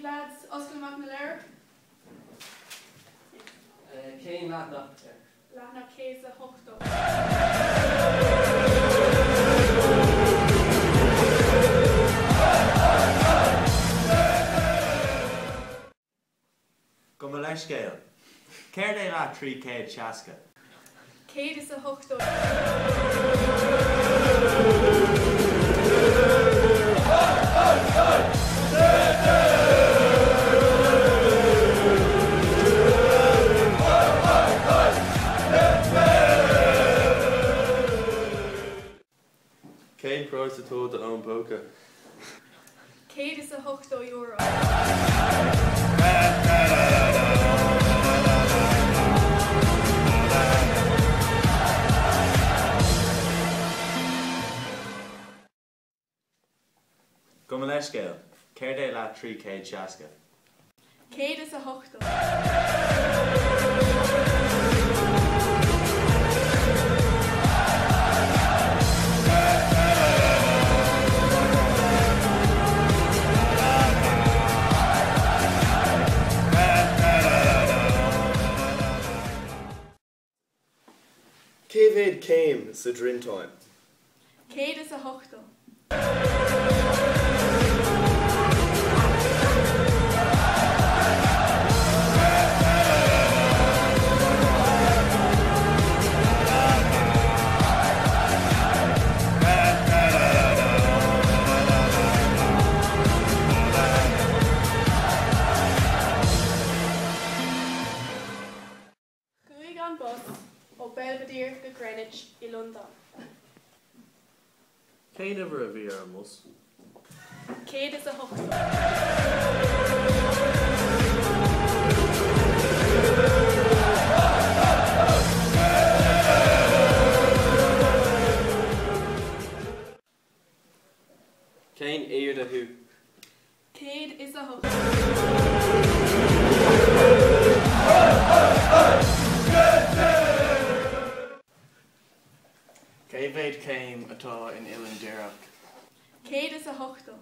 lads Oscar McNair. Céim leat nach Lachna Case Hochto. Go me leis scéal. Céir é le 3 seasca. Cade is a Hochto. Céim price atá de an bóca. Cade is a Hochto euro. Go me leis scéal. Céir é le 3 seasca. Cade is a Hochto. Céimhéad céim sa drintáim. Cade is a Hochto. Chuig an bus ó Belvedere go Greenwich I London. Céin ever a bhí ar mus. Cade is a Hochto. Céin éir a thu. Cade is a Hochto. Céimhéad céim atá in Ilan Dearach. Cade is a Hochto.